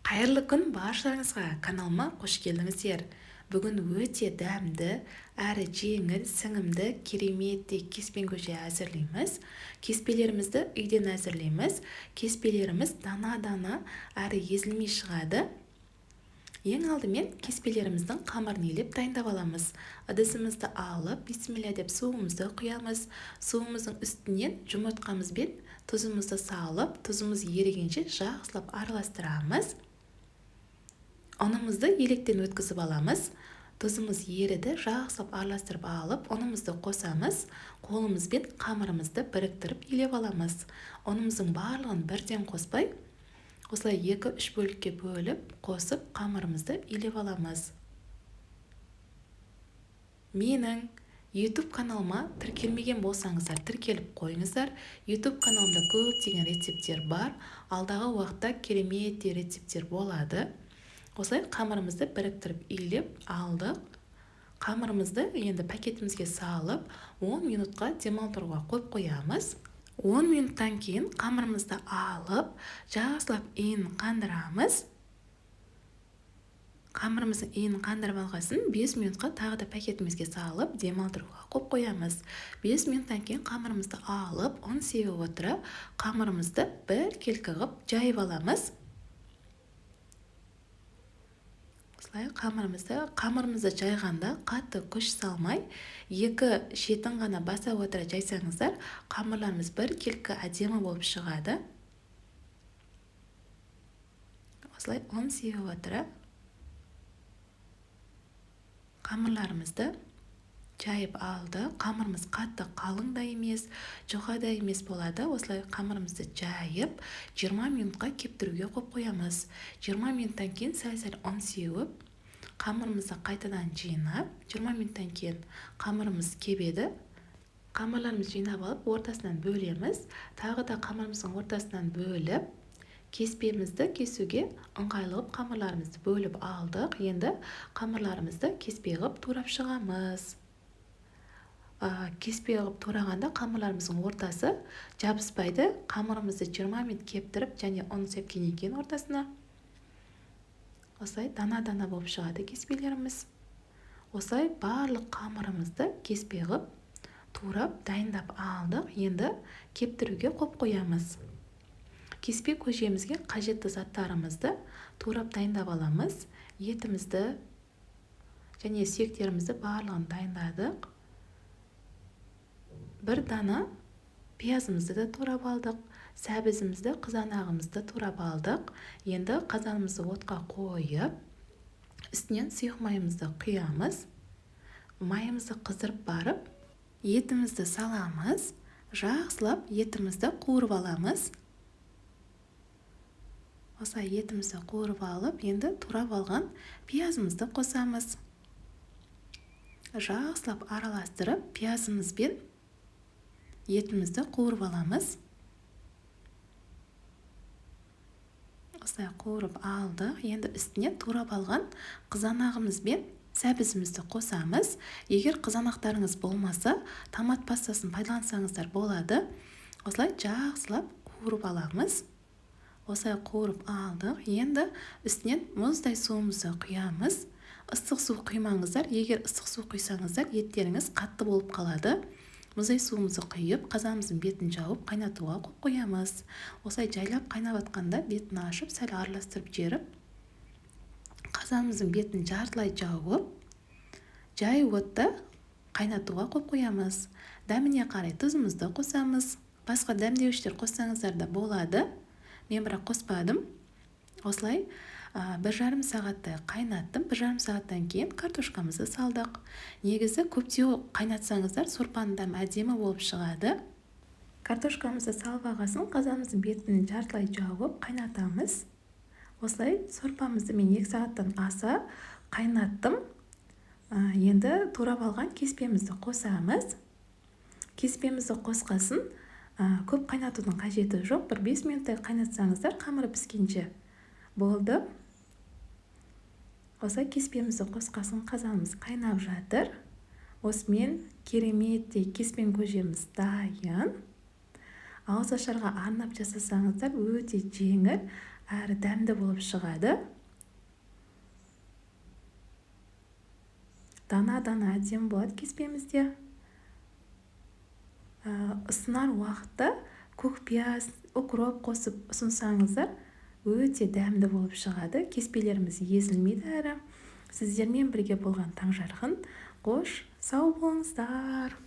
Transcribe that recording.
Қайырлы күн баршаларыңызға, каналыма қош келдіңіздер. Бүгін өте дәмді, әрі жеңіл, сіңімді, кереметті кеспен көже әзірлейміз. Кеспелерімізді үйден әзірлейміз. Кеспелеріміз дана-дана әрі езілмей шығады. Ең алдымен кеспелеріміздің қамырын елеп дайындап аламыз. Ыдысымызды алып, бисмилля деп суымызды құямыз. Суымыздың үстінен жұмыртқамыз бен тұзымызды салып, тұзымыз ерігенше жақсылап араластырамыз. Ұнымызды електен өткізіп аламыз. Тұзымыз еріді, жақсылап араластырып алып, ұнымызды қосамыз. Қолымызбен қамырымызды біріктіріп елеп аламыз. Ұнымыздың барлығын бірден қоспай, осылай 2-3 бөлікке бөліп, қосып, қамырымызды елеп аламыз. Менің YouTube каналыма тіркелмеген болсаңыздар, тіркеліп қойыңыздар. YouTube каналымда көптеген рецептер бар. Алдағы уақытта керемет рецептер болады. Осылай қамырымызды біріктіріп елеп алдық. Қамырымызды енді пакетімізге салып, 10 минутқа демалдыруға қойып қоямыз. 10 минуттан кейін қамырымызды алып, жақсылап иінін қандырамыз. Қамырымыздың иінін қандырып алғасын 5 минутқа тағы да пакетімізге салып, демалдыруға қойып қоямыз. 5 минуттан кейін қамырымызды алып, ұн сеуіп отырып, қамырымызды бір келкі қылып жайып аламыз. Қамырымызды жайғанда қатты күш салмай, 2 шетін ғана баса отыра жайсаңыздар, қамырларымыз бір келкі әдемі болып шығады. Осылай ұн сеуіп отыра қамырларымызды жайып алды. Қамырымыз қатты қалың да емес, жұқа да емес болады. Осылай қамырымызды жайып, 20 минутқа кептіруге қойып қоямыз. 20 минуттан кейін сәл-сәл ұн сеуіп, қамырымызды қайтадан жинап, 20 минуттан кейін қамырымыз кебеді. Қамырларымызды жинап алып, ортасынан бөлеміз. Тағы да қамырымыздың ортасынан бөліп, кеспемізді кесуге ыңғайлы қамырларымызды бөліп алдық. Енді қамырларымызды кеспе қылып турап шығамыз. Кеспе қылып турағанда қамырларымыздың ортасы жабыспайды. Қамырымызды 20 минут кептіріп, және ұн сепкеннен кейін ортасына осылай дана-дана болып шығады кеспелеріміз. Осылай барлық қамырымызды кеспе қылып турап дайындап алдық. Енді кептіруге қойып қоямыз. Кеспе көжемізге қажетті заттарымызды турап дайындап аламыз. Етімізді және сүйектерімізді барлығын дайындадық. Бір дана пиязымызды да турап алдық. Сәбізімізді, қызанағымызды турап алдық. Енді қазанымызды отқа қойып, үстінен сұйық майымызды құямыз. Майымызды қыздырып барып, етімізді саламыз. Жақсылап етімізді қуырып аламыз. Осылай етімізді қуырып алып, енді турап алған пиязымызды қосамыз. Жақсылап араластырып, пиязымыз бен етімізді қуырып аламыз. Осылай қуырып алдық. Енді үстіне турап алған қызанағымыз бен сәбізімізді қосамыз. Егер қызанақтарыңыз болмаса, томат пастасын пайдалансаңыздар болады. Осылай жақсылап қуырып аламыз. Осылай қуырып алдық. Енді үстінен мұздай суымызды құямыз. Ыстық су құймаңыздар. Егер ыстық су құйсаңыздар, еттеріңіз қатты болып қалады. Мұздай суымызды құйып, қазанымыздың бетін жауып, қайнатуға қойып қоямыз. Осылай жайлап қайнап атқанда бетін ашып, сәл араластырып жеріп, қазанымыздың бетін жартылай жауып, жай отта қайнатуға қойып қоямыз. Дәміне қарай тұзымызды қосамыз. Басқа дәмдеуіштер қоссаңыздар да болады. Мен бірақ қоспадым. Осылай 1,5 сағаттай қайнаттым. 1,5 сағаттан кейін картошкамызды салдық. Негізі көптеу қайнатсаңыздар, сорпаның дәмі әдемі болып шығады. Картошкамызды салып алғасын қазанымыздың бетін жартылай жауып қайнатамыз. Осылай сорпамызды мен 2 сағаттан аса қайнаттым. Енді турап алған кеспемізді қосамыз. Кеспемізді қосқасын көп қайнатудың қажеті жоқ. Бір 5 минуттай қайнатсаңыздар, қамыры піскенше болды. Осылай кеспемізді қосқасын қазанымыз қайнап жатыр. Осымен кереметтей кеспен көжеміз дайын. Ауызашарға арнап жасасаңыздар өте жеңіл әрі дәмді болып шығады. Дана-дана әдемі болады кеспемізде. Ысынар уақытта көкпияз, укроп қосып ұсынсаңыздар, өте дәмді болып шығады. Кеспелеріміз езілмейді әрі. Сіздермен бірге болған Таңжарқын. Қош, сау болыңыздар.